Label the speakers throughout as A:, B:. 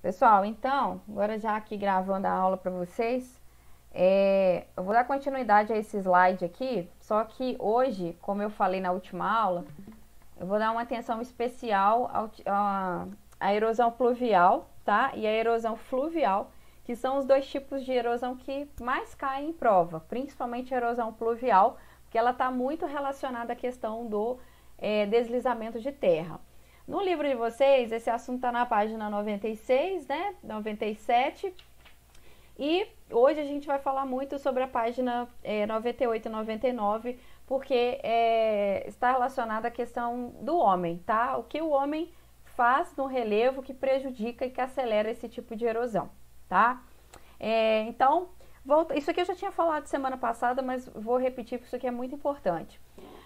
A: Pessoal, então, agora já aqui gravando a aula para vocês, eu vou dar continuidade a esse slide aqui, só que hoje, como eu falei na última aula, eu vou dar uma atenção especial à erosão pluvial, tá? E à erosão fluvial, que são os dois tipos de erosão que mais caem em prova, principalmente a erosão pluvial, porque ela está muito relacionada à questão do deslizamento de terra. No livro de vocês, esse assunto está na página 96, né? 97. E hoje a gente vai falar muito sobre a página 98 e 99, porque está relacionada à questão do homem, tá? O que o homem faz no relevo que prejudica e que acelera esse tipo de erosão, tá? Então, isso aqui eu já tinha falado semana passada, mas vou repetir porque isso aqui é muito importante.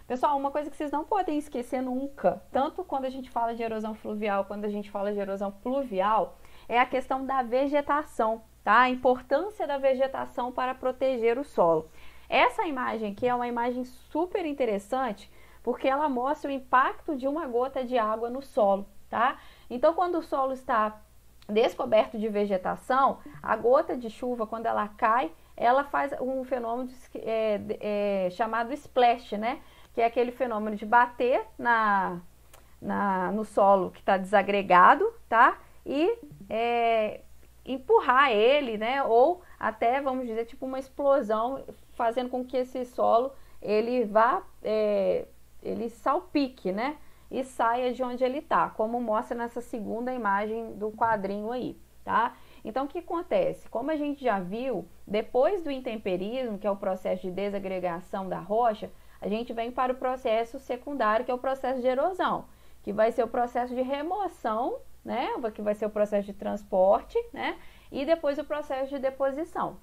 A: Pessoal, uma coisa que vocês não podem esquecer nunca, tanto quando a gente fala de erosão fluvial, quando a gente fala de erosão pluvial, é a questão da vegetação, tá? A importância da vegetação para proteger o solo. Essa imagem aqui é uma imagem super interessante, porque ela mostra o impacto de uma gota de água no solo, tá? Então, quando o solo está descoberto de vegetação, a gota de chuva, quando ela cai, ela faz um fenômeno chamado splash, né? Que é aquele fenômeno de bater no solo que está desagregado, tá? E empurrar ele, né? Ou até, vamos dizer, tipo uma explosão, fazendo com que esse solo ele vá, ele salpique, né? E saia de onde ele está, como mostra nessa segunda imagem do quadrinho aí, tá? Então, o que acontece? Como a gente já viu, depois do intemperismo, que é o processo de desagregação da rocha, a gente vem para o processo secundário, que é o processo de erosão, que vai ser o processo de remoção, né? Que vai ser o processo de transporte, né? E depois o processo de deposição.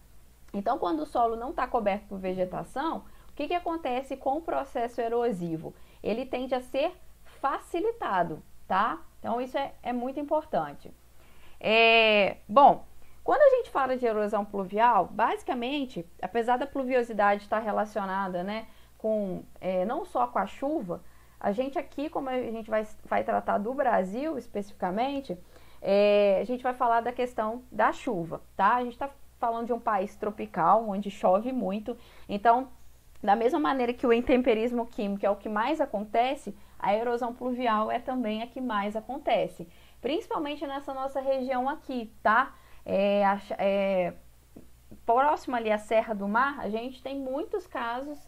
A: Então, quando o solo não está coberto por vegetação, o que acontece com o processo erosivo? Ele tende a ser facilitado, tá? Então, isso é muito importante. Bom, quando a gente fala de erosão pluvial, basicamente, apesar da pluviosidade estar relacionada, né, com não só com a chuva, a gente aqui, como a gente vai tratar do Brasil especificamente, a gente vai falar da questão da chuva, tá? A gente está falando de um país tropical, onde chove muito, então, da mesma maneira que o intemperismo químico é o que mais acontece, a erosão pluvial é também a que mais acontece, principalmente nessa nossa região aqui, tá? Próximo ali à Serra do Mar, a gente tem muitos casos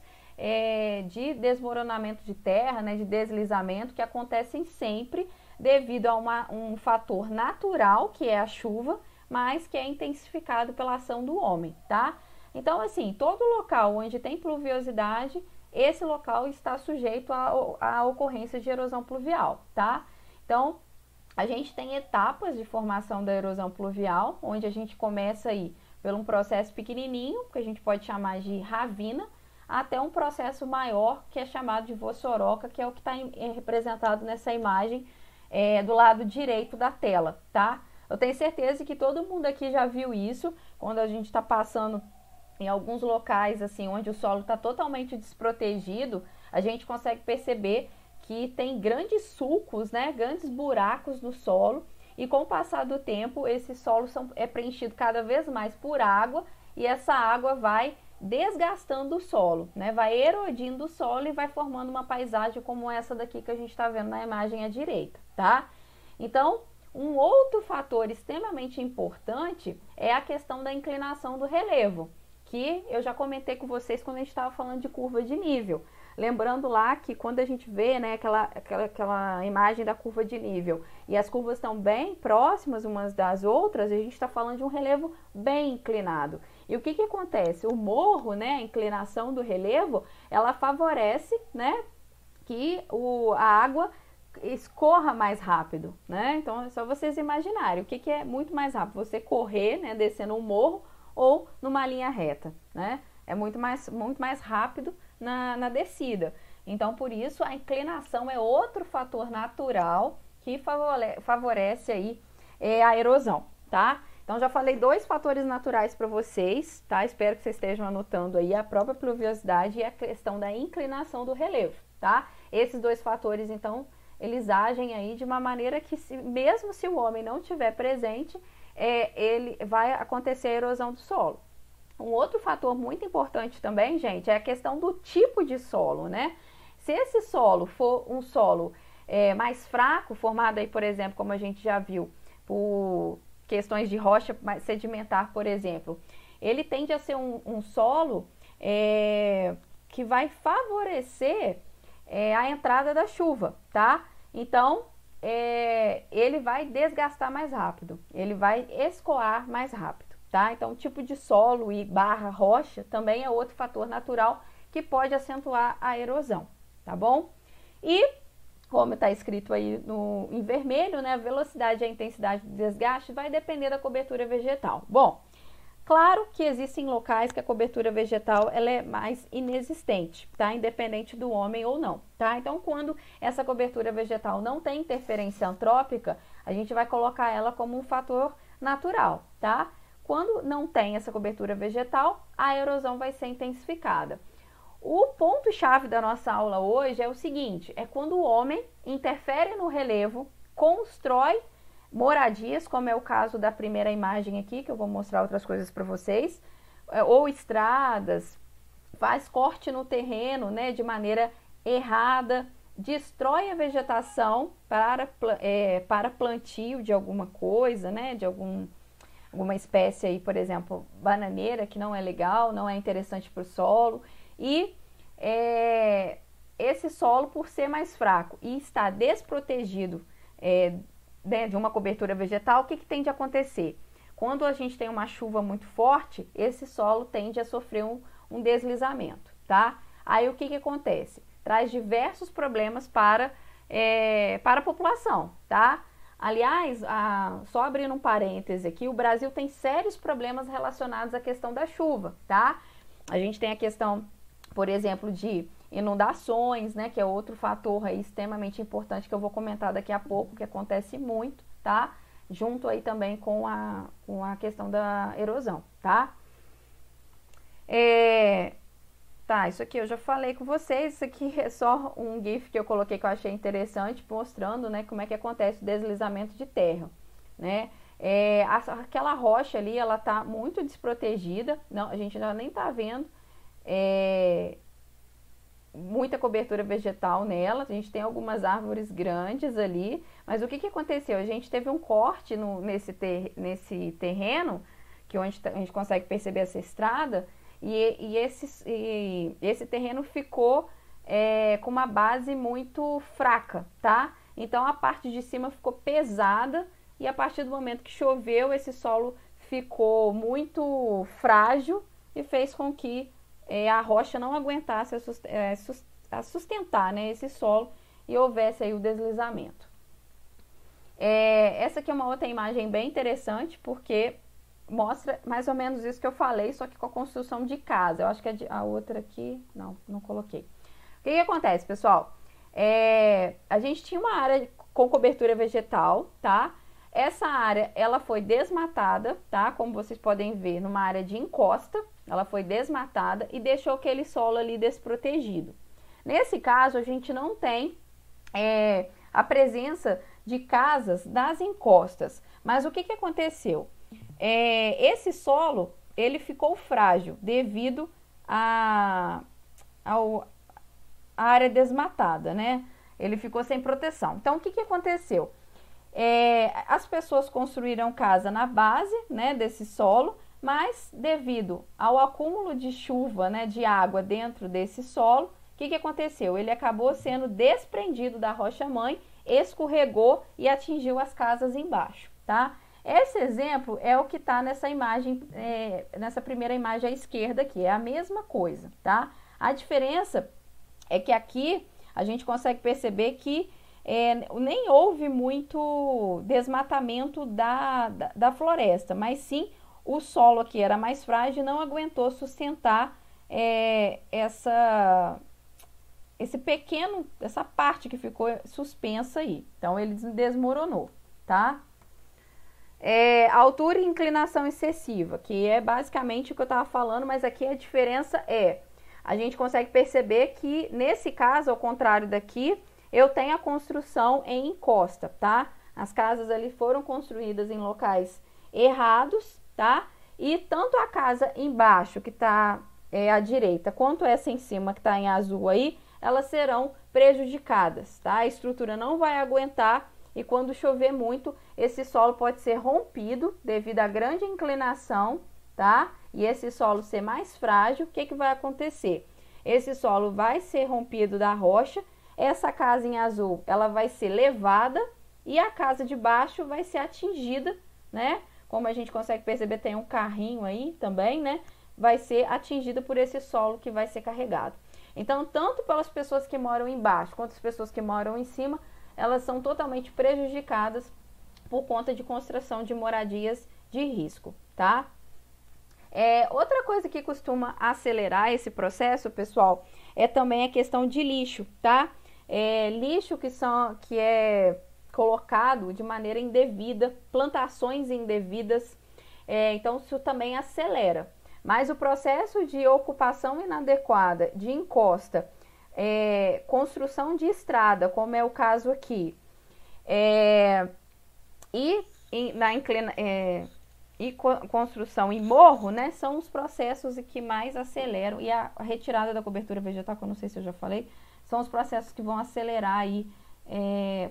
A: de desmoronamento de terra, né, de deslizamento, que acontecem sempre devido a um fator natural, que é a chuva, mas que é intensificado pela ação do homem, tá? Então, assim, todo local onde tem pluviosidade, esse local está sujeito à ocorrência de erosão pluvial, tá? Então, a gente tem etapas de formação da erosão pluvial, onde a gente começa aí por um processo pequenininho, que a gente pode chamar de ravina, até um processo maior, que é chamado de vossoroca, que é o que está representado nessa imagem do lado direito da tela, tá? Eu tenho certeza que todo mundo aqui já viu isso, quando a gente está passando em alguns locais, assim, onde o solo está totalmente desprotegido, a gente consegue perceber que tem grandes sulcos, né, grandes buracos no solo, e com o passar do tempo, esse solo é preenchido cada vez mais por água, e essa água vai desgastando o solo, né? Vai erodindo o solo e vai formando uma paisagem como essa daqui que a gente está vendo na imagem à direita, tá? Então, um outro fator extremamente importante é a questão da inclinação do relevo, que eu já comentei com vocês quando a gente estava falando de curva de nível. Lembrando lá que quando a gente vê, né, aquela imagem da curva de nível e as curvas estão bem próximas umas das outras, a gente está falando de um relevo bem inclinado. E o que acontece? O morro, né, a inclinação do relevo, ela favorece, né, que a água escorra mais rápido, né? Então é só vocês imaginarem o que é muito mais rápido, você correr, né, descendo um morro ou numa linha reta, né? É muito mais rápido na descida. Então, por isso, a inclinação é outro fator natural que favorece aí a erosão, tá? Então, já falei dois fatores naturais para vocês, tá? Espero que vocês estejam anotando aí a própria pluviosidade e a questão da inclinação do relevo, tá? Esses dois fatores, então, eles agem aí de uma maneira que, mesmo se o homem não estiver presente, ele vai acontecer a erosão do solo. Um outro fator muito importante também, gente, é a questão do tipo de solo, né? Se esse solo for um solo mais fraco, formado aí, por exemplo, como a gente já viu, por questões de rocha mais sedimentar, por exemplo, ele tende a ser um solo que vai favorecer a entrada da chuva, tá? Então, ele vai desgastar mais rápido, ele vai escoar mais rápido, tá? Então, o tipo de solo e barra rocha também é outro fator natural que pode acentuar a erosão, tá bom? E, como está escrito aí em vermelho, né, a velocidade e a intensidade do desgaste vai depender da cobertura vegetal. Bom, claro que existem locais que a cobertura vegetal ela é mais inexistente, tá? Independente do homem ou não, tá? Então, quando essa cobertura vegetal não tem interferência antrópica, a gente vai colocar ela como um fator natural, tá? Quando não tem essa cobertura vegetal, a erosão vai ser intensificada. O ponto-chave da nossa aula hoje é o seguinte, é quando o homem interfere no relevo, constrói moradias, como é o caso da primeira imagem aqui, que eu vou mostrar outras coisas para vocês, ou estradas, faz corte no terreno, né, de maneira errada, destrói a vegetação para plantio de alguma coisa, né, de alguma espécie aí, por exemplo, bananeira, que não é legal, não é interessante para o solo, e esse solo, por ser mais fraco e estar desprotegido de uma cobertura vegetal, o que tende a acontecer? Quando a gente tem uma chuva muito forte, esse solo tende a sofrer um deslizamento, tá? Aí o que acontece? Traz diversos problemas para a população, tá? Aliás, só abrindo um parêntese aqui, o Brasil tem sérios problemas relacionados à questão da chuva, tá? A gente tem a questão, por exemplo, de inundações, né, que é outro fator aí extremamente importante que eu vou comentar daqui a pouco, que acontece muito, tá? Junto aí também com a questão da erosão, tá? Tá, isso aqui eu já falei com vocês, isso aqui é só um GIF que eu coloquei que eu achei interessante, mostrando, né, como é que acontece o deslizamento de terra, né? Aquela rocha ali, ela tá muito desprotegida, não, a gente já nem tá vendo muita cobertura vegetal nela, a gente tem algumas árvores grandes ali, mas o que aconteceu? A gente teve um corte nesse terreno, que onde a gente consegue perceber essa estrada, e esse terreno ficou com uma base muito fraca, tá? Então a parte de cima ficou pesada e a partir do momento que choveu, esse solo ficou muito frágil e fez com que a rocha não aguentasse a sustentar, né, esse solo e houvesse aí o deslizamento. Essa aqui é uma outra imagem bem interessante porque mostra mais ou menos isso que eu falei, só que com a construção de casa. Eu acho que a outra aqui, não coloquei. O que acontece, pessoal? A gente tinha uma área com cobertura vegetal, tá? Essa área, ela foi desmatada, tá? Como vocês podem ver, numa área de encosta, ela foi desmatada e deixou aquele solo ali desprotegido. Nesse caso, a gente não tem a presença de casas nas encostas. Mas o que aconteceu? Esse solo, ele ficou frágil devido à área desmatada, né? Ele ficou sem proteção. Então, o que aconteceu? As pessoas construíram casa na base, né, desse solo, mas devido ao acúmulo de chuva, né, de água dentro desse solo, o que aconteceu? Ele acabou sendo desprendido da rocha-mãe, escorregou e atingiu as casas embaixo, tá? Esse exemplo é o que está nessa imagem, nessa primeira imagem à esquerda aqui, é a mesma coisa, tá? A diferença é que aqui a gente consegue perceber que nem houve muito desmatamento da floresta, mas sim o solo aqui era mais frágil e não aguentou sustentar essa parte que ficou suspensa aí. Então ele desmoronou, tá? Altura e inclinação excessiva, que é basicamente o que eu estava falando, mas aqui a diferença a gente consegue perceber que nesse caso, ao contrário daqui, eu tenho a construção em encosta, tá? As casas ali foram construídas em locais errados, tá? E tanto a casa embaixo, que tá à direita, quanto essa em cima, que tá em azul aí, elas serão prejudicadas, tá? A estrutura não vai aguentar e quando chover muito, esse solo pode ser rompido devido à grande inclinação, tá? E esse solo ser mais frágil, o que que vai acontecer? Esse solo vai ser rompido da rocha, essa casa em azul, ela vai ser levada e a casa de baixo vai ser atingida, né? Como a gente consegue perceber, tem um carrinho aí também, né? Vai ser atingida por esse solo que vai ser carregado. Então, tanto pelas pessoas que moram embaixo quanto as pessoas que moram em cima, elas são totalmente prejudicadas por conta de construção de moradias de risco, tá? Outra coisa que costuma acelerar esse processo, pessoal, é também a questão de lixo, tá? Lixo que é colocado de maneira indevida, plantações indevidas, então isso também acelera. Mas o processo de ocupação inadequada, de encosta, construção de estrada, como é o caso aqui, construção em morro, né, são os processos que mais aceleram, e a retirada da cobertura vegetal, que eu não sei se eu já falei, são os processos que vão acelerar aí,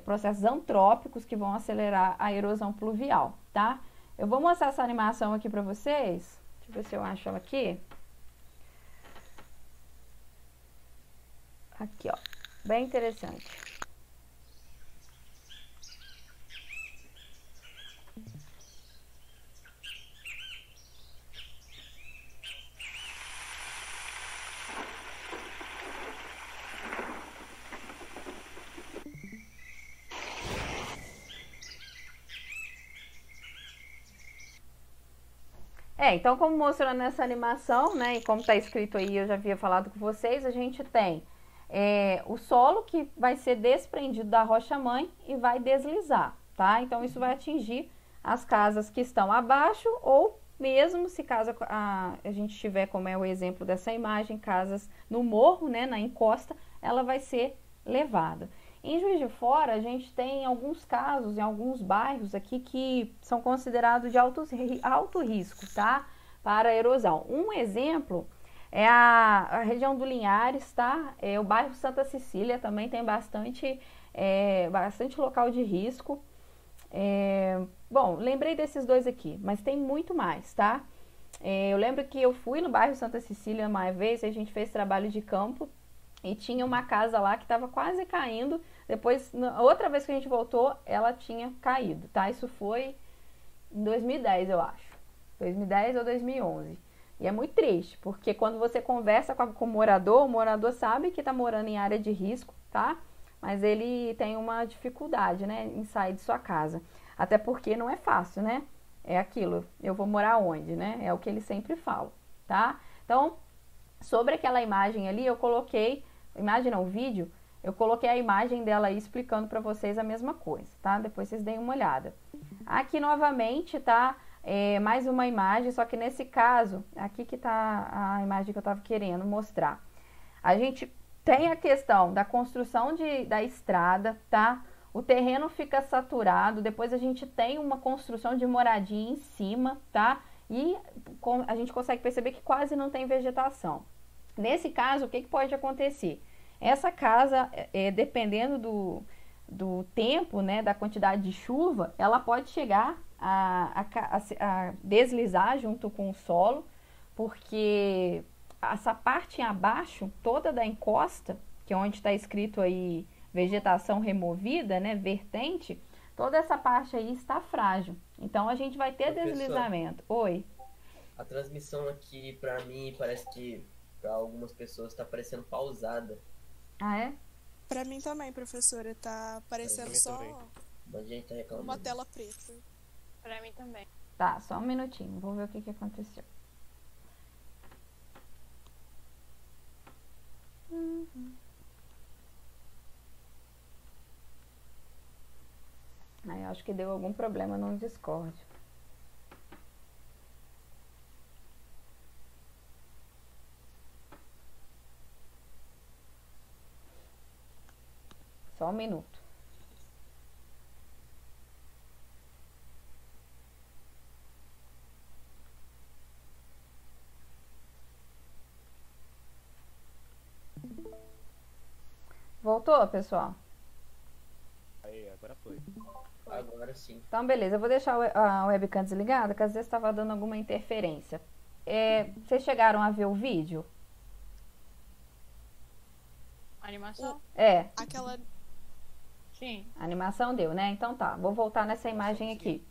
A: processos antrópicos que vão acelerar a erosão pluvial, tá? Eu vou mostrar essa animação aqui para vocês. Deixa eu ver se eu acho ela aqui. Aqui, ó. Bem interessante. Então, como mostrou nessa animação, né, e como está escrito aí, eu já havia falado com vocês, a gente tem o solo que vai ser desprendido da rocha-mãe e vai deslizar, tá? Então, isso vai atingir as casas que estão abaixo ou mesmo se a gente tiver, como é o exemplo dessa imagem, casas no morro, né, na encosta, ela vai ser levada. Em Juiz de Fora, a gente tem alguns casos em alguns bairros aqui que são considerados de alto risco, tá? Para erosão. Um exemplo é a região do Linhares, tá? O bairro Santa Cecília também tem bastante local de risco. Bom, lembrei desses dois aqui, mas tem muito mais, tá? Eu lembro que eu fui no bairro Santa Cecília uma vez, a gente fez trabalho de campo e tinha uma casa lá que estava quase caindo. Depois, outra vez que a gente voltou, ela tinha caído, tá? Isso foi em 2010, eu acho. 2010 ou 2011. E é muito triste, porque quando você conversa com o morador sabe que está morando em área de risco, tá? Mas ele tem uma dificuldade, né, em sair de sua casa. Até porque não é fácil, né? É aquilo, eu vou morar onde, né? É o que ele sempre fala, tá? Então, sobre aquela imagem ali, eu coloquei, imagem não, vídeo, eu coloquei a imagem dela aí explicando para vocês a mesma coisa, tá? Depois vocês deem uma olhada. Aqui novamente, tá? Mais uma imagem, só que nesse caso, aqui que tá a imagem que eu tava querendo mostrar. A gente tem a questão da construção da estrada, tá? O terreno fica saturado, depois a gente tem uma construção de moradia em cima, tá? E a gente consegue perceber que quase não tem vegetação. Nesse caso, o que pode acontecer? Essa casa, dependendo do tempo, né, da quantidade de chuva, ela pode chegar a deslizar junto com o solo, porque essa parte abaixo, toda da encosta, que é onde está escrito aí vegetação removida, né, vertente, toda essa parte aí está frágil. Então, a gente vai ter deslizamento. Oi?
B: A transmissão aqui, para mim, parece que para algumas pessoas está parecendo pausada.
A: Ah, é?
C: Pra mim também, professora, tá parecendo só
B: A gente tá reclamando.
C: uma tela preta.
D: Pra mim também.
A: Tá, só um minutinho, vou ver o que aconteceu. Aí eu acho que deu algum problema no Discord. Só um minuto. Voltou, pessoal?
D: Aí, agora foi.
B: Agora sim.
A: Então, beleza. Eu vou deixar a webcam desligada, que às vezes estava dando alguma interferência. Vocês chegaram a ver o vídeo?
E: Animação?
A: É,
C: Aquela.
E: Sim.
A: a animação deu, né? Então tá, vou voltar nessa imagem aqui.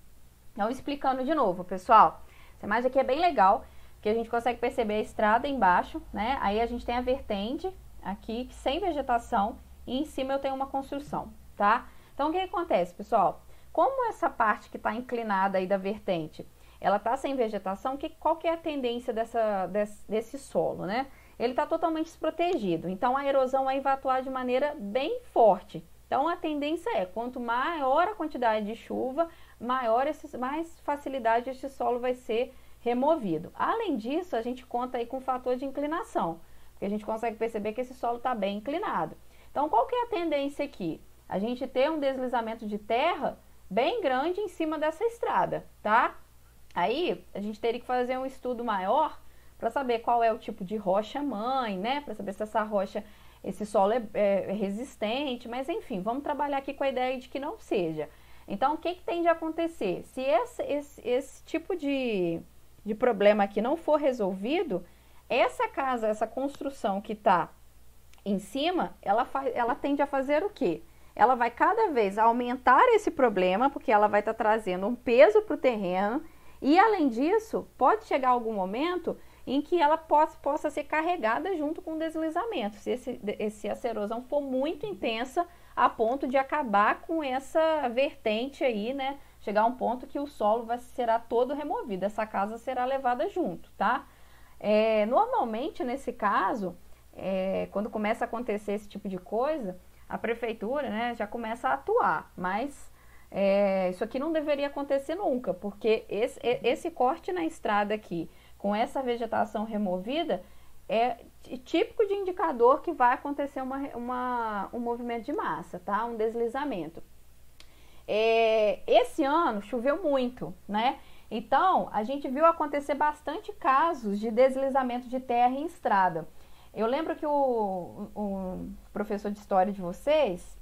A: Então, explicando de novo, pessoal. Essa imagem aqui é bem legal, que a gente consegue perceber a estrada embaixo, né? Aí a gente tem a vertente aqui, sem vegetação, e em cima eu tenho uma construção, tá? Então, o que acontece, pessoal? Como essa parte que está inclinada aí da vertente, ela está sem vegetação, qual que é a tendência desse solo, né? Ele está totalmente desprotegido, então a erosão aí vai atuar de maneira bem forte. Então, a tendência é, quanto maior a quantidade de chuva, mais facilidade esse solo vai ser removido. Além disso, a gente conta aí com o fator de inclinação, porque a gente consegue perceber que esse solo está bem inclinado. Então, qual que é a tendência aqui? A gente ter um deslizamento de terra bem grande em cima dessa estrada, tá? Aí, a gente teria que fazer um estudo maior para saber qual é o tipo de rocha mãe, né? Para saber se essa rocha, esse solo é resistente, mas enfim, vamos trabalhar aqui com a ideia de que não seja. Então, o que tem de acontecer? Se esse tipo de problema aqui não for resolvido, essa casa, essa construção que está em cima, ela tende a fazer o quê? Ela vai cada vez aumentar esse problema, porque ela vai estar trazendo um peso para o terreno, e além disso, pode chegar algum momento em que ela possa ser carregada junto com o deslizamento, se essa erosão for muito intensa, a ponto de acabar com essa vertente aí, né? Chegar a um ponto que o solo será todo removido, essa casa será levada junto, tá? Normalmente, nesse caso, quando começa a acontecer esse tipo de coisa, a prefeitura, né, já começa a atuar, mas isso aqui não deveria acontecer nunca, porque esse corte na estrada aqui, com essa vegetação removida, é típico de indicador que vai acontecer um movimento de massa, tá? Um deslizamento. Esse ano choveu muito, né? Então, a gente viu acontecer bastante casos de deslizamento de terra em estrada. Eu lembro que o professor de história de vocês,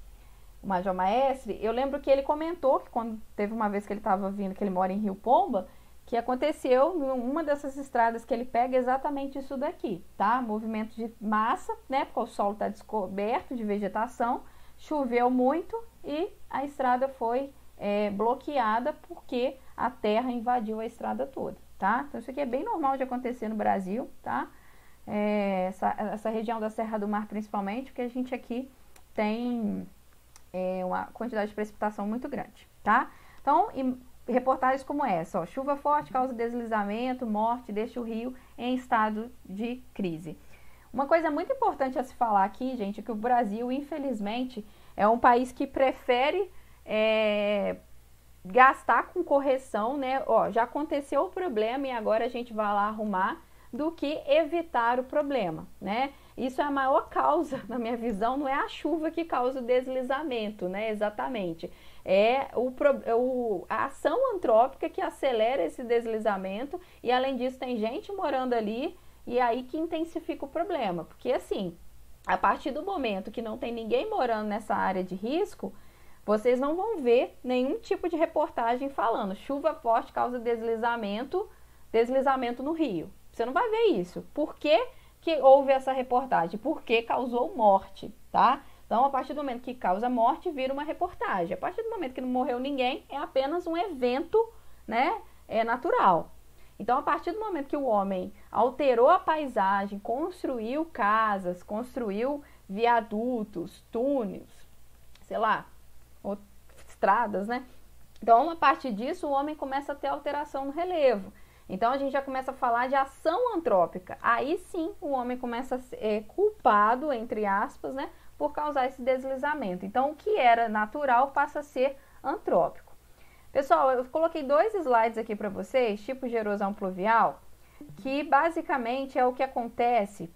A: o Major Maestre, eu lembro que ele comentou que quando teve uma vez que ele estava vindo, que ele mora em Rio Pomba, que aconteceu em uma dessas estradas que ele pega exatamente isso daqui, tá? Movimento de massa, né? Porque o solo está descoberto de vegetação, choveu muito e a estrada foi bloqueada porque a terra invadiu a estrada toda, tá? Então isso aqui é bem normal de acontecer no Brasil, tá? Essa região da Serra do Mar principalmente, porque a gente aqui tem uma quantidade de precipitação muito grande, tá? Então, reportagens como essa, ó, chuva forte causa deslizamento, morte, deixa o rio em estado de crise. Uma coisa muito importante a se falar aqui, gente, é que o Brasil, infelizmente, é um país que prefere gastar com correção, né? Ó, já aconteceu o problema e agora a gente vai lá arrumar, do que evitar o problema, né? Isso é a maior causa, na minha visão, não é a chuva que causa o deslizamento, né? Exatamente. A ação antrópica que acelera esse deslizamento e, além disso, tem gente morando ali e aí que intensifica o problema. Porque, assim, a partir do momento que não tem ninguém morando nessa área de risco, vocês não vão ver nenhum tipo de reportagem falando chuva forte causa deslizamento no rio. Você não vai ver isso. Por que houve essa reportagem? Porque causou morte, tá? Então, a partir do momento que causa morte, vira uma reportagem. A partir do momento que não morreu ninguém, é apenas um evento, né, natural. Então, a partir do momento que o homem alterou a paisagem, construiu casas, construiu viadutos, túneis, sei lá, estradas, né? Então, a partir disso, o homem começa a ter alteração no relevo. Então, a gente já começa a falar de ação antrópica. Aí sim, o homem começa a ser culpado, entre aspas, né, por causar esse deslizamento. Então, o que era natural passa a ser antrópico. Pessoal, eu coloquei 2 slides aqui para vocês, tipos de erosão pluvial, que basicamente é o que acontece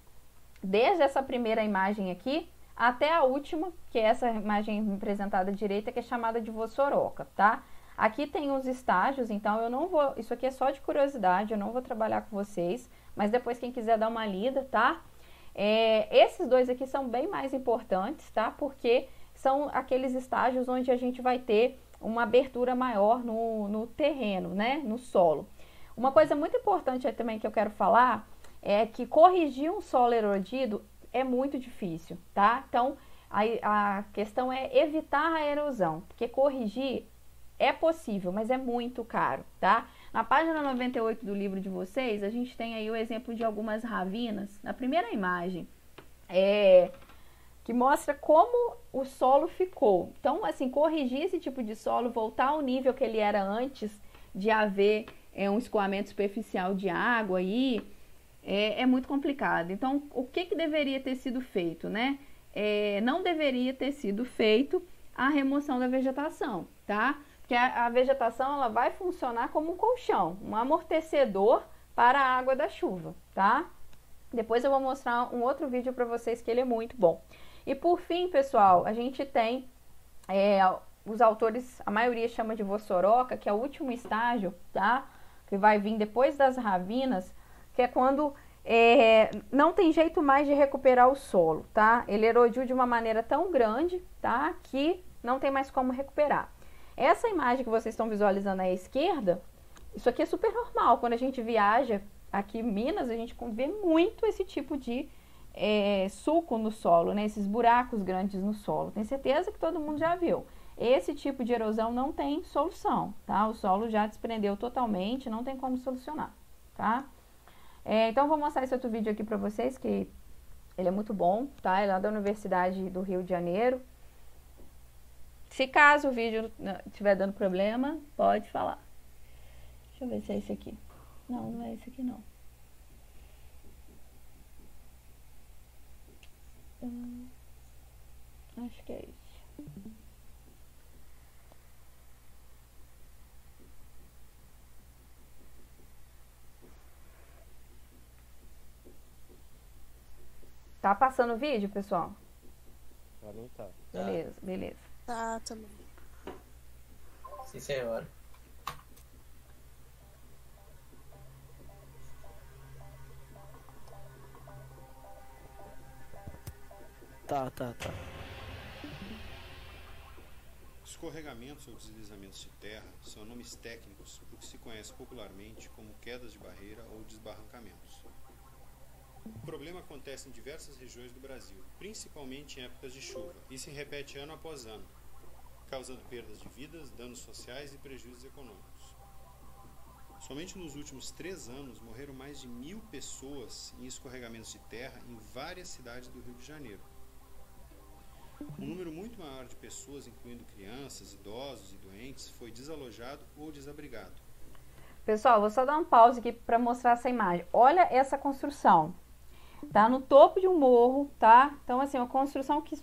A: desde essa primeira imagem aqui até a última, que é essa imagem apresentada à direita, que é chamada de vossoroca, tá? Aqui tem os estágios, então eu não vou, isso aqui é só de curiosidade, eu não vou trabalhar com vocês, mas depois quem quiser dar uma lida, tá? Esses dois aqui são bem mais importantes, tá? Porque são aqueles estágios onde a gente vai ter uma abertura maior no terreno, né? No solo. Uma coisa muito importante aí também que eu quero falar é que corrigir um solo erodido é muito difícil, tá? Então, a questão é evitar a erosão, porque corrigir é possível, mas é muito caro, tá? Na página 98 do livro de vocês, a gente tem aí o exemplo de algumas ravinas, na primeira imagem, que mostra como o solo ficou. Então, assim, corrigir esse tipo de solo, voltar ao nível que ele era antes de haver um escoamento superficial de água aí, é muito complicado. Então, o que deveria ter sido feito, né? Não deveria ter sido feito a remoção da vegetação, tá? Porque a vegetação, ela vai funcionar como um colchão, um amortecedor para a água da chuva, tá? Depois eu vou mostrar um outro vídeo para vocês que ele é muito bom. E por fim, pessoal, a gente tem os autores, a maioria chama de vossoroca, que é o último estágio, tá? Que vai vir depois das ravinas, que é quando não tem jeito mais de recuperar o solo, tá? Ele erodiu de uma maneira tão grande, tá? Que não tem mais como recuperar. Essa imagem que vocês estão visualizando à esquerda, isso aqui é super normal. Quando a gente viaja aqui em Minas, a gente vê muito esse tipo de sulco no solo, né? Esses buracos grandes no solo. Tenho certeza que todo mundo já viu. Esse tipo de erosão não tem solução, tá? O solo já desprendeu totalmente, não tem como solucionar, tá? Então, eu vou mostrar esse outro vídeo aqui para vocês, que ele é muito bom, tá? Ele é lá da Universidade do Rio de Janeiro. Se caso o vídeo estiver dando problema, pode falar. Deixa eu ver se é esse aqui. Não, não é esse aqui não. Acho que é esse. Tá passando o vídeo, pessoal?
D: Pra mim tá.
A: Beleza, beleza.
C: Tá, também.
B: Sim, senhora.
F: Tá.
G: Escorregamentos ou deslizamentos de terra são nomes técnicos para o que se conhece popularmente como quedas de barreira ou desbarrancamentos. O problema acontece em diversas regiões do Brasil, principalmente em épocas de chuva, e se repete ano após ano, causando perdas de vidas, danos sociais e prejuízos econômicos. Somente nos últimos 3 anos morreram mais de 1.000 pessoas em escorregamentos de terra em várias cidades do Rio de Janeiro. Um número muito maior de pessoas, incluindo crianças, idosos e doentes, foi desalojado ou desabrigado.
A: Pessoal, vou só dar um pause aqui para mostrar essa imagem. Olha essa construção. Tá no topo de um morro, tá? Então, assim, uma construção que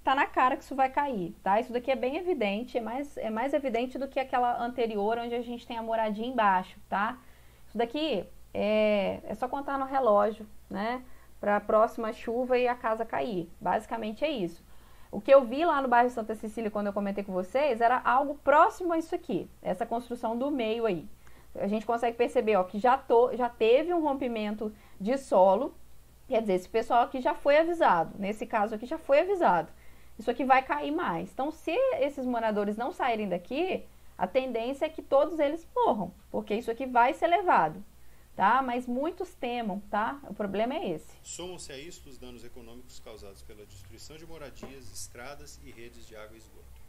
A: tá na cara que isso vai cair, tá? Isso daqui é bem evidente, é mais evidente do que aquela anterior, onde a gente tem a moradia embaixo, tá? Isso daqui é só contar no relógio, né? Para a próxima chuva e a casa cair. Basicamente é isso. O que eu vi lá no bairro Santa Cecília, quando eu comentei com vocês, era algo próximo a isso aqui, essa construção do meio aí. A gente consegue perceber, ó, que já teve um rompimento de solo. Quer dizer, esse pessoal aqui já foi avisado. Nesse caso aqui já foi avisado. Isso aqui vai cair mais. Então, se esses moradores não saírem daqui, a tendência é que todos eles morram, porque isso aqui vai ser levado, tá? Mas muitos temam, tá? O problema é esse.
G: Somam-se a isso os danos econômicos causados pela destruição de moradias, estradas e redes de água e esgoto.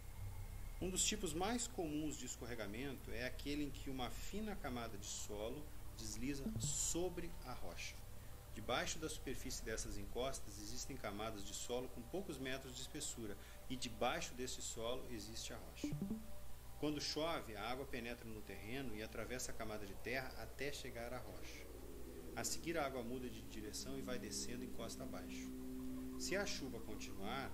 G: Um dos tipos mais comuns de escorregamento é aquele em que uma fina camada de solo desliza sobre a rocha. Debaixo da superfície dessas encostas existem camadas de solo com poucos metros de espessura e debaixo desse solo existe a rocha. Quando chove, a água penetra no terreno e atravessa a camada de terra até chegar à rocha. A seguir, a água muda de direção e vai descendo encosta abaixo. Se a chuva continuar,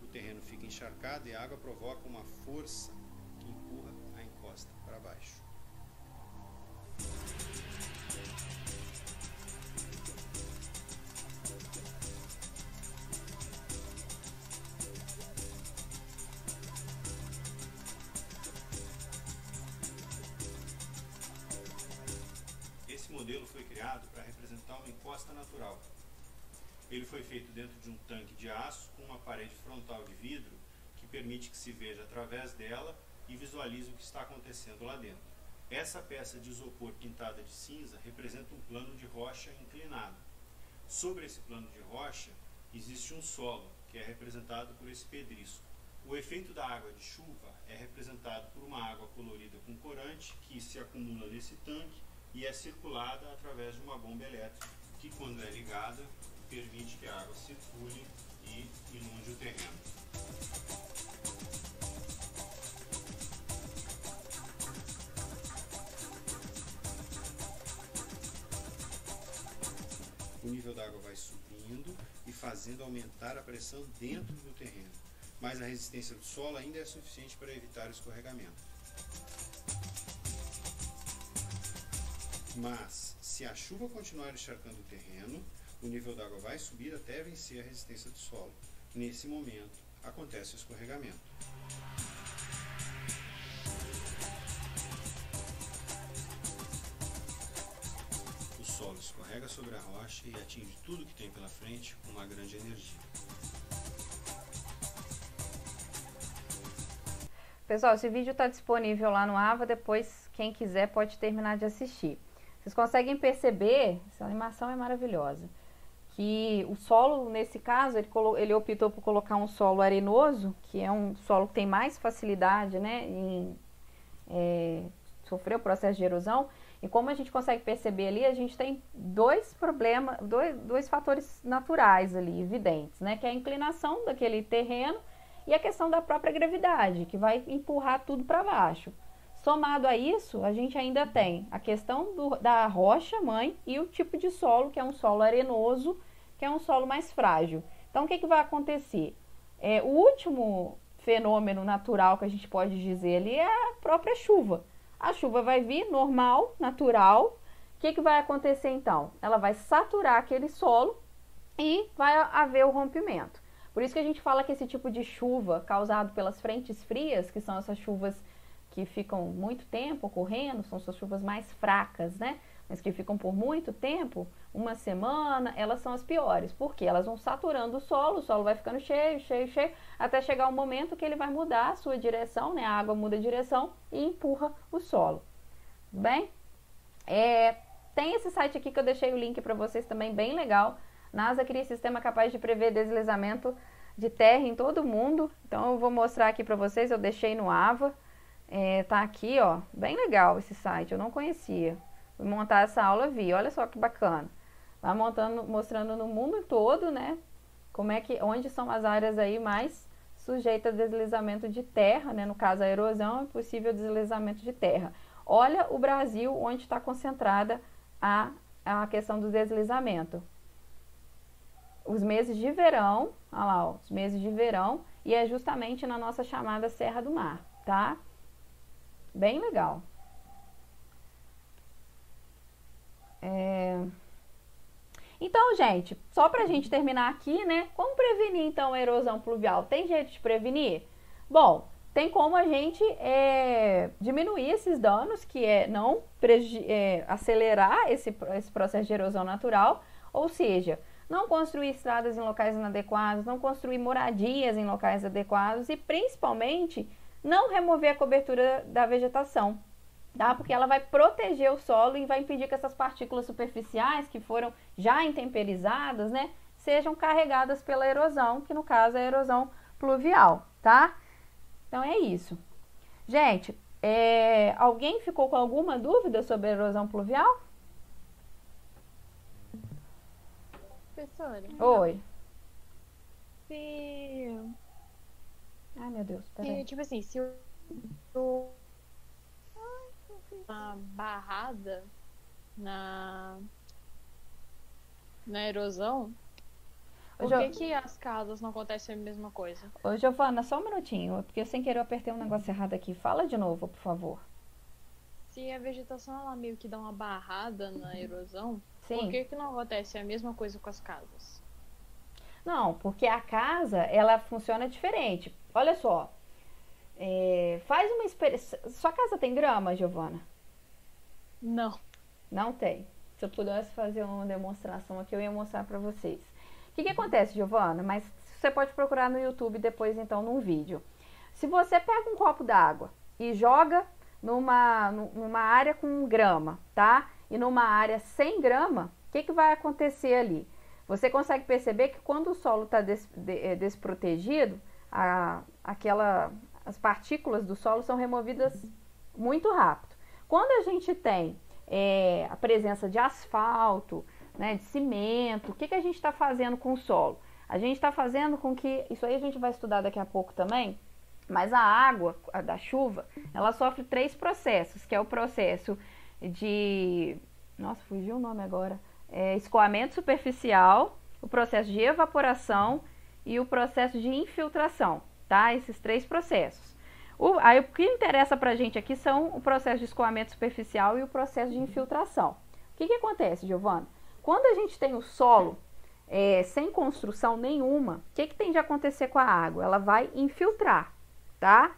G: o terreno fica encharcado e a água provoca uma força que empurra a encosta para baixo. modelo foi criado para representar uma encosta natural. Ele foi feito dentro de um tanque de aço com uma parede frontal de vidro que permite que se veja através dela e visualize o que está acontecendo lá dentro. Essa peça de isopor pintada de cinza representa um plano de rocha inclinado. Sobre esse plano de rocha existe um solo, que é representado por esse pedrisco. O efeito da água de chuva é representado por uma água colorida com corante que se acumula nesse tanque e é circulada através de uma bomba elétrica, que quando é ligada, permite que a água circule e inunde o terreno. O nível da água vai subindo e fazendo aumentar a pressão dentro do terreno, mas a resistência do solo ainda é suficiente para evitar o escorregamento. Mas, se a chuva continuar encharcando o terreno, o nível da água vai subir até vencer a resistência do solo. Nesse momento, acontece o escorregamento. O solo escorrega sobre a rocha e atinge tudo que tem pela frente com uma grande energia.
A: Pessoal, esse vídeo está disponível lá no AVA, depois quem quiser pode terminar de assistir. Vocês conseguem perceber, essa animação é maravilhosa, que o solo, nesse caso, ele optou por colocar um solo arenoso, que é um solo que tem mais facilidade, né, em sofrer o processo de erosão. E como a gente consegue perceber ali, a gente tem dois fatores naturais ali, evidentes, né, que é a inclinação daquele terreno e a questão da própria gravidade, que vai empurrar tudo para baixo. Somado a isso, a gente ainda tem a questão da rocha mãe e o tipo de solo, que é um solo arenoso, que é um solo mais frágil. Então, o que vai acontecer? O último fenômeno natural que a gente pode dizer ali é a própria chuva. A chuva vai vir normal, natural. O que vai acontecer então? Ela vai saturar aquele solo e vai haver o rompimento. Por isso que a gente fala que esse tipo de chuva causado pelas frentes frias, que são essas chuvas que ficam muito tempo ocorrendo, são suas chuvas mais fracas, né? Mas que ficam por muito tempo, uma semana, elas são as piores. Porque elas vão saturando o solo vai ficando cheio, cheio, cheio, até chegar um momento que ele vai mudar a sua direção, né? A água muda a direção e empurra o solo. Tudo bem? Tem esse site aqui que eu deixei o link para vocês também, bem legal. NASA cria sistema capaz de prever deslizamento de terra em todo o mundo. Então eu vou mostrar aqui para vocês, eu deixei no AVA. Tá aqui, ó, bem legal esse site, eu não conhecia. Fui montar essa aula, vi, olha só que bacana. Vai mostrando no mundo todo, né, onde são as áreas aí mais sujeitas a deslizamento de terra, né, no caso a erosão e possível deslizamento de terra. Olha o Brasil, onde está concentrada a questão do deslizamento. Os meses de verão, olha lá, ó, os meses de verão, e é justamente na nossa chamada Serra do Mar, tá? Bem legal. Então, gente, só pra gente terminar aqui, né? Como prevenir, então, a erosão pluvial? Tem jeito de prevenir? Bom, tem como a gente diminuir esses danos, que é não acelerar esse processo de erosão natural, ou seja, não construir estradas em locais inadequados, não construir moradias em locais adequados e, principalmente, não remover a cobertura da vegetação, tá? Porque ela vai proteger o solo e vai impedir que essas partículas superficiais que foram já intemperizadas, né, sejam carregadas pela erosão, que no caso é a erosão pluvial, tá? Então é isso. Gente, alguém ficou com alguma dúvida sobre a erosão pluvial?
E: Professora.
A: Oi.
E: Ai,
A: meu Deus, peraí.
E: tipo assim, se uma barrada na erosão, por que as casas não acontecem a mesma coisa?
A: Ô, Giovana, só um minutinho, porque sem querer eu apertei um negócio errado aqui. Fala de novo, por favor.
E: Se a vegetação ela meio que dá uma barrada na erosão,
A: Sim.
E: Por que não acontece a mesma coisa com as casas?
A: Não, porque a casa, ela funciona diferente. Olha só, faz uma experiência. Sua casa tem grama, Giovana?
E: Não.
A: Não tem. Se eu pudesse fazer uma demonstração aqui, eu ia mostrar para vocês. O que que acontece, Giovana? Mas você pode procurar no YouTube depois, então, num vídeo. Se você pega um copo d'água e joga numa área com grama, tá? E numa área sem grama, o que que vai acontecer ali? Você consegue perceber que quando o solo está desprotegido, as partículas do solo são removidas muito rápido. Quando a gente tem a presença de asfalto, né, de cimento, o que que a gente está fazendo com o solo? A gente está fazendo com que, isso aí a gente vai estudar daqui a pouco também, mas a água da chuva, ela sofre 3 processos, que é o processo de, nossa, fugiu o nome agora, escoamento superficial, o processo de evaporação e o processo de infiltração, tá? Esses 3 processos. Aí o que interessa pra gente aqui são o processo de escoamento superficial e o processo de infiltração. O que que acontece, Giovana? Quando a gente tem o solo sem construção nenhuma, o que que tem de acontecer com a água? Ela vai infiltrar, tá?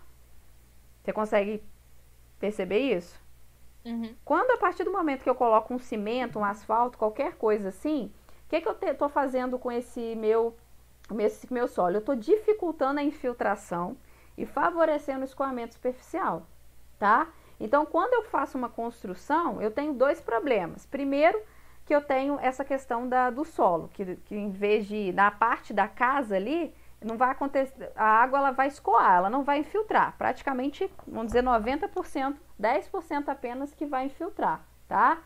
A: Você consegue perceber isso?
E: Uhum.
A: Quando a partir do momento que eu coloco um cimento, um asfalto, qualquer coisa assim, o que que eu estou fazendo com esse meu solo? Eu estou dificultando a infiltração e favorecendo o escoamento superficial, tá? Então, quando eu faço uma construção, eu tenho 2 problemas. Primeiro, que eu tenho essa questão do solo, que em vez de, na parte da casa ali, não vai acontecer, a água ela vai escoar, ela não vai infiltrar. Praticamente, vamos dizer, 90%, 10% apenas que vai infiltrar, tá?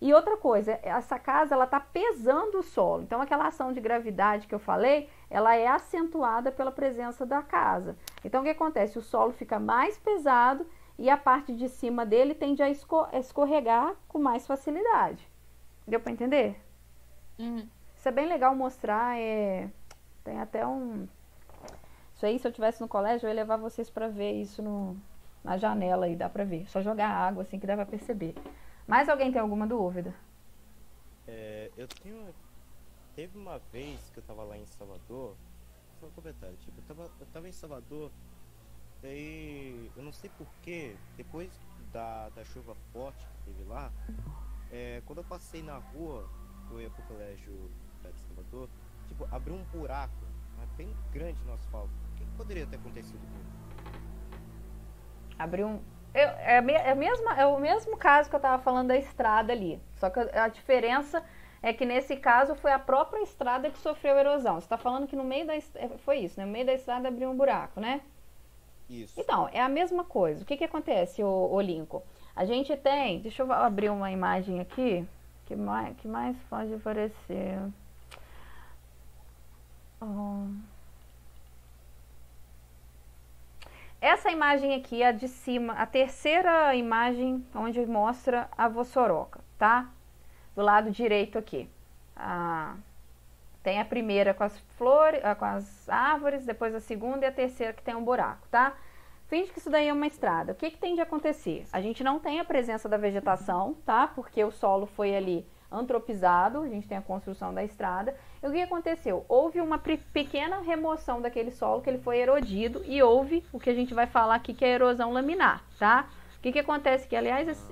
A: E outra coisa, essa casa, ela tá pesando o solo. Então, aquela ação de gravidade que eu falei, ela é acentuada pela presença da casa. Então, o que acontece? O solo fica mais pesado e a parte de cima dele tende a escorregar com mais facilidade. Deu para entender?
E: Uhum.
A: Isso é bem legal mostrar, tem até Isso aí, se eu estivesse no colégio, eu ia levar vocês para ver isso na janela aí, dá para ver. Só jogar água assim que dá para perceber. Mais alguém tem alguma dúvida?
D: Teve uma vez que eu tava lá em Salvador, só um comentário, tipo, eu tava em Salvador, daí eu não sei porquê, depois da chuva forte que teve lá, quando eu passei na rua, eu ia pro colégio de Salvador, tipo, abriu um buraco, mas bem grande no asfalto. O que poderia ter acontecido com ele?
A: Abriu um... É o mesmo caso que eu estava falando da estrada ali. Só que a diferença é que nesse caso foi a própria estrada que sofreu erosão. Você está falando que no meio da estrada... Foi isso, né? No meio da estrada abriu um buraco, né?
D: Isso.
A: Então, é a mesma coisa. O que acontece, ô Lincoln? A gente tem... Deixa eu abrir uma imagem aqui. Que mais pode aparecer? Essa imagem aqui, a de cima, a terceira imagem onde mostra a Vossoroca, tá? Do lado direito aqui. Tem a primeira com as flores, com as árvores, depois a segunda e a terceira que tem um buraco, tá? Finge que isso daí é uma estrada. O que tem de acontecer? A gente não tem a presença da vegetação, tá? Porque o solo foi ali antropizado, a gente tem a construção da estrada. E o que aconteceu? Houve uma pequena remoção daquele solo, que ele foi erodido, e houve o que a gente vai falar aqui, que é a erosão laminar, tá? O que acontece? Que, aliás,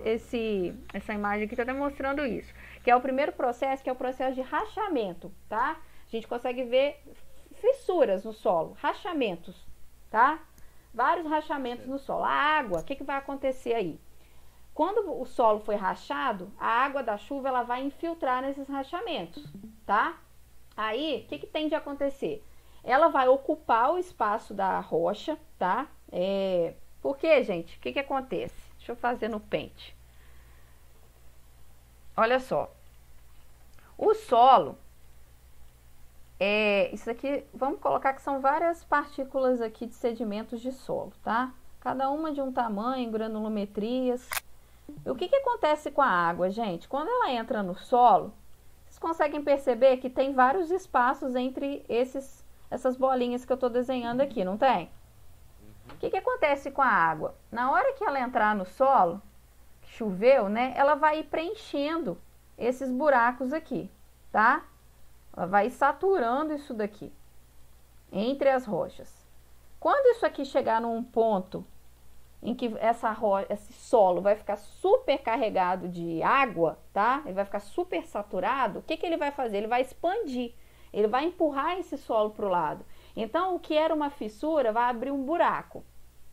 A: essa imagem aqui está demonstrando isso, que é o primeiro processo, que é o processo de rachamento, tá? A gente consegue ver fissuras no solo, rachamentos, tá? Vários rachamentos no solo. A água, o que vai acontecer aí? Quando o solo foi rachado, a água da chuva ela vai infiltrar nesses rachamentos, tá? Aí, o que tem de acontecer? Ela vai ocupar o espaço da rocha, tá? Por quê, gente? O que acontece? Deixa eu fazer no pente. Olha só. O solo, isso aqui, vamos colocar que são várias partículas aqui de sedimentos de solo, tá? Cada uma de um tamanho, granulometrias. O que acontece com a água, gente? Quando ela entra no solo, vocês conseguem perceber que tem vários espaços entre essas bolinhas que eu estou desenhando aqui, não tem? O que acontece com a água? Na hora que ela entrar no solo, que choveu, né? Ela vai ir preenchendo esses buracos aqui, tá? Ela vai saturando isso daqui, entre as rochas. Quando isso aqui chegar num ponto em que esse solo vai ficar super carregado de água, tá? Ele vai ficar super saturado, o que ele vai fazer? Ele vai expandir, ele vai empurrar esse solo para o lado. Então, o que era uma fissura vai abrir um buraco,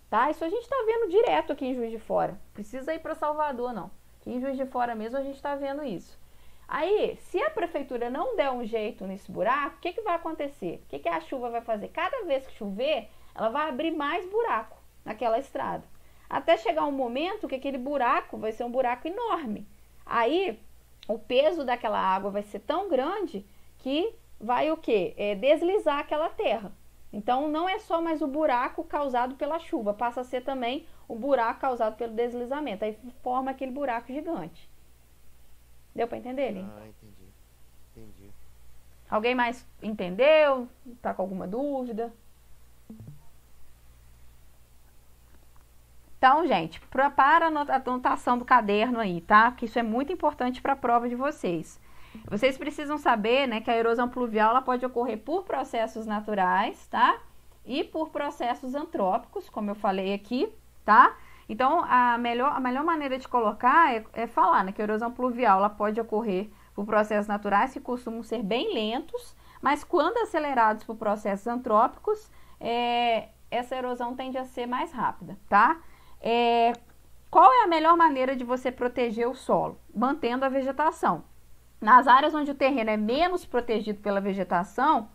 A: tá? Isso a gente está vendo direto aqui em Juiz de Fora. Precisa ir para Salvador, não. Aqui em Juiz de Fora mesmo a gente está vendo isso. Aí, se a prefeitura não der um jeito nesse buraco, o que vai acontecer? O que a chuva vai fazer? Cada vez que chover, ela vai abrir mais buraco naquela estrada. Até chegar um momento que aquele buraco vai ser um buraco enorme. Aí, o peso daquela água vai ser tão grande que vai o quê? Deslizar aquela terra. Então, não é só mais o buraco causado pela chuva, passa a ser também o buraco causado pelo deslizamento. Aí forma aquele buraco gigante. Deu para entender, Lin?
D: Ah, entendi.
A: Alguém mais entendeu? Tá com alguma dúvida? Então, gente, prepara a anotação do caderno aí, tá? Porque isso é muito importante para a prova de vocês. Vocês precisam saber, né, que a erosão pluvial ela pode ocorrer por processos naturais, tá? E por processos antrópicos, como eu falei aqui, tá? Então, a melhor maneira de colocar é falar, né, que a erosão pluvial ela pode ocorrer por processos naturais que costumam ser bem lentos, mas quando acelerados por processos antrópicos, essa erosão tende a ser mais rápida, tá? Qual é a melhor maneira de você proteger o solo? Mantendo a vegetação. Nas áreas onde o terreno é menos protegido pela vegetação,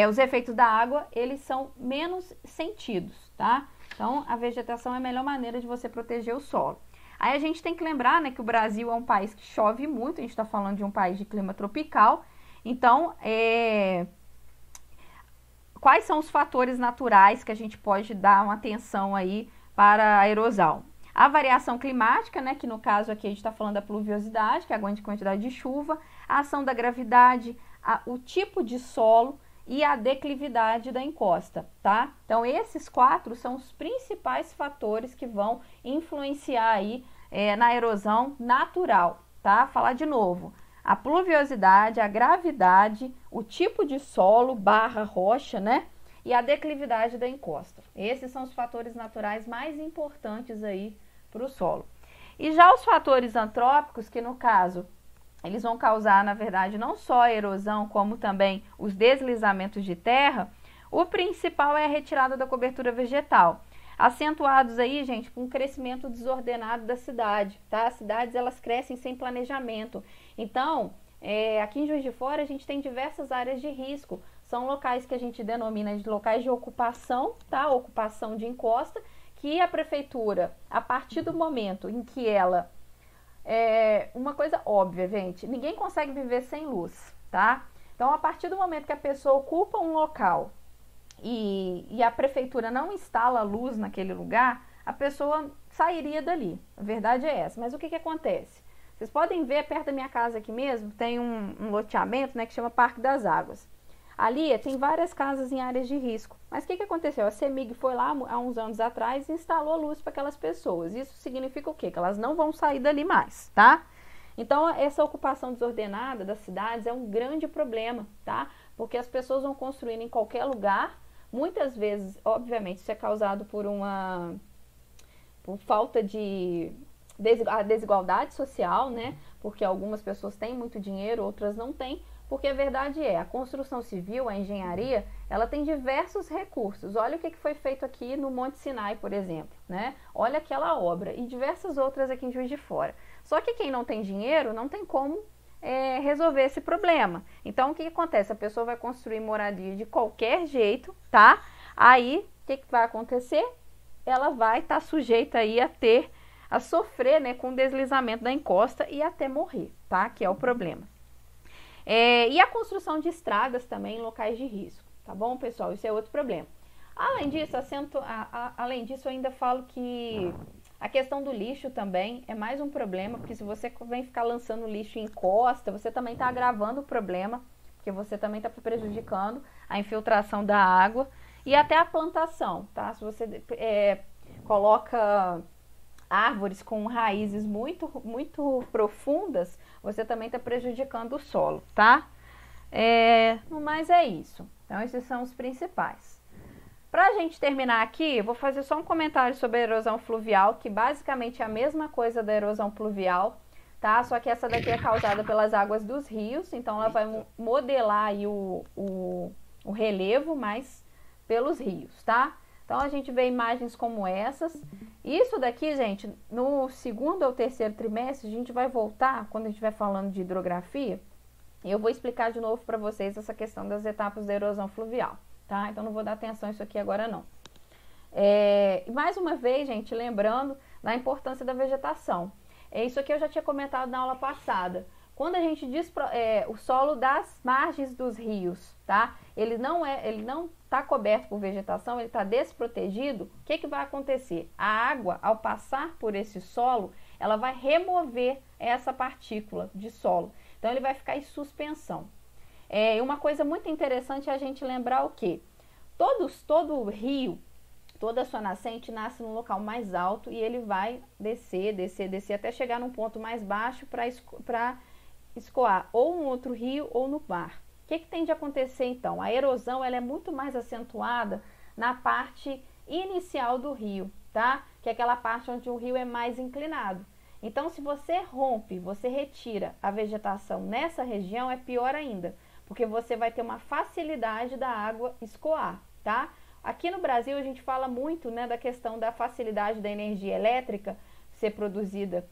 A: os efeitos da água, eles são menos sentidos, tá? Então, a vegetação é a melhor maneira de você proteger o solo. Aí a gente tem que lembrar, né, que o Brasil é um país que chove muito, a gente está falando de um país de clima tropical. Então, quais são os fatores naturais que a gente pode dar uma atenção aí para a erosão? A variação climática, né, que no caso aqui a gente está falando da pluviosidade, que é a grande quantidade de chuva, a ação da gravidade, o tipo de solo e a declividade da encosta, tá? Então, esses 4 são os principais fatores que vão influenciar aí na erosão natural, tá? Falar de novo, a pluviosidade, a gravidade, o tipo de solo / rocha, né? E a declividade da encosta. Esses são os fatores naturais mais importantes aí para o solo. E já os fatores antrópicos, que no caso, eles vão causar, na verdade, não só a erosão, como também os deslizamentos de terra, o principal é a retirada da cobertura vegetal. Acentuados aí, gente, com um crescimento desordenado da cidade, tá? As cidades, elas crescem sem planejamento. Então, aqui em Juiz de Fora, a gente tem diversas áreas de risco. São locais que a gente denomina de locais de ocupação, tá? Ocupação de encosta, que a prefeitura, a partir do momento em que ela... uma coisa óbvia, gente, ninguém consegue viver sem luz, tá? Então, a partir do momento que a pessoa ocupa um local e a prefeitura não instala luz naquele lugar, a pessoa sairia dali. A verdade é essa. Mas o que acontece? Vocês podem ver, perto da minha casa aqui mesmo, tem um loteamento, né, que chama Parque das Águas. Ali tem várias casas em áreas de risco. Mas o que aconteceu? A CEMIG foi lá há uns anos atrás e instalou luz para aquelas pessoas. Isso significa o quê? Que elas não vão sair dali mais, tá? Então, essa ocupação desordenada das cidades é um grande problema, tá? Porque as pessoas vão construindo em qualquer lugar. Muitas vezes, obviamente, isso é causado por falta de desigualdade social, né? Porque algumas pessoas têm muito dinheiro, outras não têm. Porque a verdade a construção civil, a engenharia, ela tem diversos recursos. Olha o que foi feito aqui no Monte Sinai, por exemplo, né? Olha aquela obra e diversas outras aqui em Juiz de Fora. Só que quem não tem dinheiro não tem como resolver esse problema. Então, o que acontece? A pessoa vai construir moradia de qualquer jeito, tá? Aí, o que vai acontecer? Ela vai estar sujeita aí a sofrer, né, com o deslizamento da encosta e até morrer, tá? Que é o problema. E a construção de estradas também em locais de risco, tá bom, pessoal? Isso é outro problema. Além disso, eu ainda falo que a questão do lixo também é mais um problema, porque se você vem ficar lançando lixo em encosta, você também está agravando o problema, porque você também está prejudicando a infiltração da água e até a plantação, tá? Se você coloca árvores com raízes muito, muito profundas, você também está prejudicando o solo, tá? No mais é isso. Então, esses são os principais. Para a gente terminar aqui, eu vou fazer só um comentário sobre a erosão fluvial, que basicamente é a mesma coisa da erosão pluvial, tá? Só que essa daqui é causada pelas águas dos rios, então ela vai modelar aí o relevo, mas pelos rios, tá? Então a gente vê imagens como essas. Isso daqui, gente, no segundo ou terceiro trimestre, a gente vai voltar, quando a gente estiver falando de hidrografia, eu vou explicar de novo para vocês essa questão das etapas da erosão fluvial, tá? Então não vou dar atenção a isso aqui agora não. E mais uma vez, gente, lembrando da importância da vegetação. Isso aqui eu já tinha comentado na aula passada. Quando a gente diz o solo das margens dos rios, tá? Ele não está coberto por vegetação, ele está desprotegido. O que vai acontecer? A água, ao passar por esse solo, ela vai remover essa partícula de solo. Então ele vai ficar em suspensão. E uma coisa muito interessante é a gente lembrar o quê? Todo rio, toda a sua nascente nasce num local mais alto e ele vai descer até chegar num ponto mais baixo para escoar ou no outro rio ou no mar. O que tem de acontecer então? A erosão ela é muito mais acentuada na parte inicial do rio, tá? Que é aquela parte onde o rio é mais inclinado. Então, se você rompe, você retira a vegetação nessa região, é pior ainda, porque você vai ter uma facilidade da água escoar, tá? Aqui no Brasil a gente fala muito, né, da questão da facilidade da energia elétrica ser produzida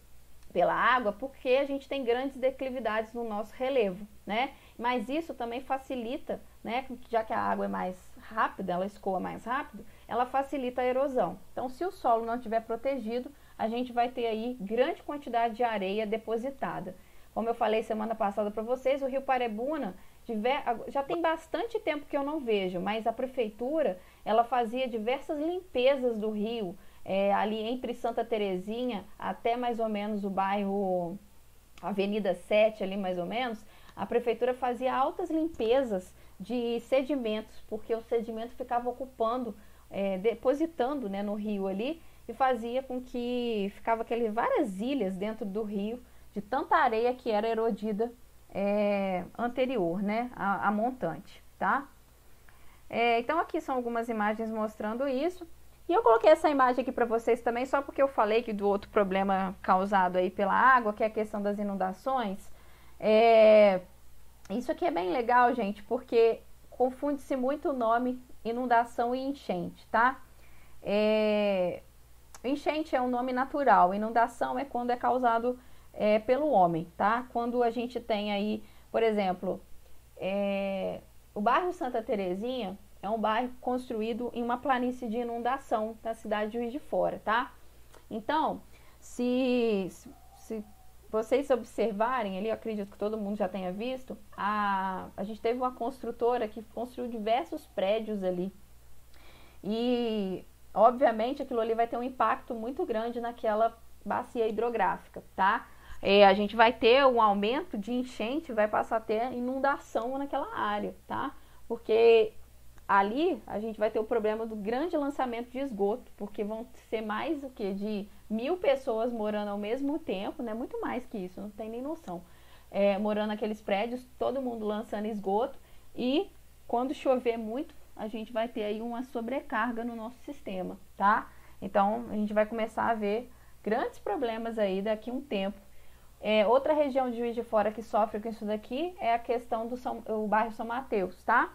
A: pela água, porque a gente tem grandes declividades no nosso relevo, né? Mas isso também facilita, né, já que a água é mais rápida, ela escoa mais rápido, ela facilita a erosão. Então, se o solo não estiver protegido, a gente vai ter aí grande quantidade de areia depositada. Como eu falei semana passada para vocês, o Rio Paraibuna já tem bastante tempo que eu não vejo, mas a prefeitura ela fazia diversas limpezas do rio, ali entre Santa Terezinha até mais ou menos o bairro Avenida 7, ali mais ou menos, a prefeitura fazia altas limpezas de sedimentos, porque o sedimento ficava ocupando, depositando, né, no rio ali, e fazia com que ficava várias ilhas dentro do rio, de tanta areia que era erodida anterior, né, a montante, tá? Então aqui são algumas imagens mostrando isso. E eu coloquei essa imagem aqui para vocês também, só porque eu falei que do outro problema causado aí pela água, que é a questão das inundações. Isso aqui é bem legal, gente, porque confunde-se muito o nome inundação e enchente, tá? Enchente é um nome natural, inundação é quando é causado pelo homem, tá? Quando a gente tem aí, por exemplo, o bairro Santa Terezinha é um bairro construído em uma planície de inundação da cidade de Juiz de Fora, tá? Então, se vocês observarem ali, eu acredito que todo mundo já tenha visto, a gente teve uma construtora que construiu diversos prédios ali. E, obviamente, aquilo ali vai ter um impacto muito grande naquela bacia hidrográfica, tá? A gente vai ter um aumento de enchente, vai passar a ter inundação naquela área, tá? Porque ali a gente vai ter o problema do grande lançamento de esgoto, porque vão ser mais do que de 1.000 pessoas morando ao mesmo tempo, né? Muito mais que isso, não tem nem noção. Morando naqueles prédios, todo mundo lançando esgoto, e quando chover muito, a gente vai ter aí uma sobrecarga no nosso sistema, tá? Então, a gente vai começar a ver grandes problemas aí daqui a um tempo. Outra região de Juiz de Fora que sofre com isso daqui é a questão do bairro São Mateus, tá?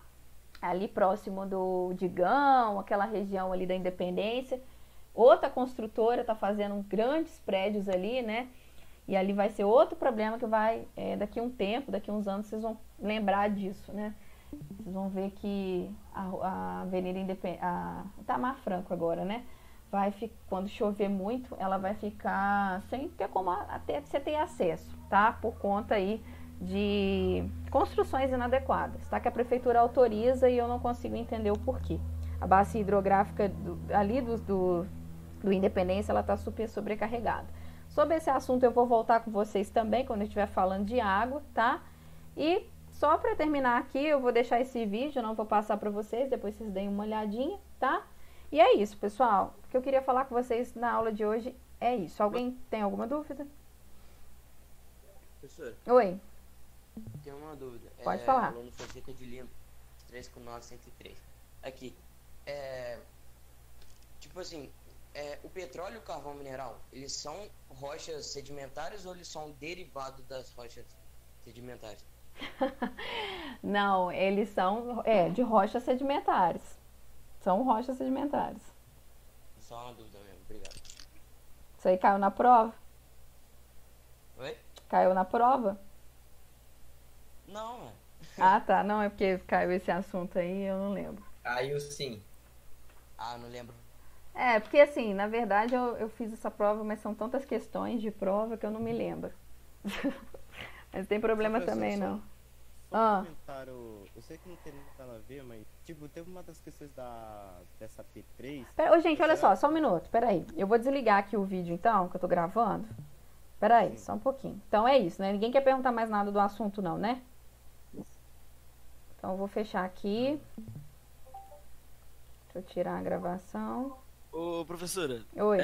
A: Ali próximo do Digão, aquela região ali da Independência. Outra construtora está fazendo grandes prédios ali, né? E ali vai ser outro problema que vai, daqui a um tempo, daqui a uns anos, vocês vão lembrar disso, né? Vocês vão ver que a Avenida Independência, a Itamar Franco agora, né? Quando chover muito, ela vai ficar sem ter como até você ter acesso, tá? Por conta aí de construções inadequadas, tá? Que a prefeitura autoriza e eu não consigo entender o porquê. A bacia hidrográfica ali do Independência, ela tá super sobrecarregada. Sobre esse assunto eu vou voltar com vocês também quando eu estiver falando de água, tá? E só para terminar aqui, eu vou deixar esse vídeo, não vou passar para vocês, depois vocês deem uma olhadinha, tá? E é isso, pessoal. O que eu queria falar com vocês na aula de hoje é isso. Alguém tem alguma dúvida?
F: Professora,
A: Oi,
F: tenho uma dúvida.
A: Pode falar.
F: Aluno Fonseca de Lima, 3 com 903. Aqui, Tipo assim, o petróleo e o carvão mineral, eles são rochas sedimentares ou eles são derivados das rochas sedimentares?
A: Não, eles são de rochas sedimentares. São rochas sedimentares.
F: Só uma dúvida mesmo, obrigado.
A: Isso aí caiu na prova?
F: Oi?
A: Caiu na prova?
F: Não,
A: Ah, tá. Não, é porque caiu esse assunto aí, eu não lembro.
B: Caiu sim.
F: não lembro.
A: Porque assim, na verdade eu fiz essa prova, mas são tantas questões de prova que eu não me lembro. Mas não tem problema também, não.
D: Só um comentário, eu sei que não tem nada a ver, mas tipo, teve uma das questões dessa P3.
A: Ô, gente, olha só um minuto, peraí. Eu vou desligar aqui o vídeo então, que eu tô gravando. Peraí, só um pouquinho. Então é isso, né? Ninguém quer perguntar mais nada do assunto, não, né? Então eu vou fechar aqui. Deixa eu tirar a gravação.
H: Ô, professora,
A: Oi.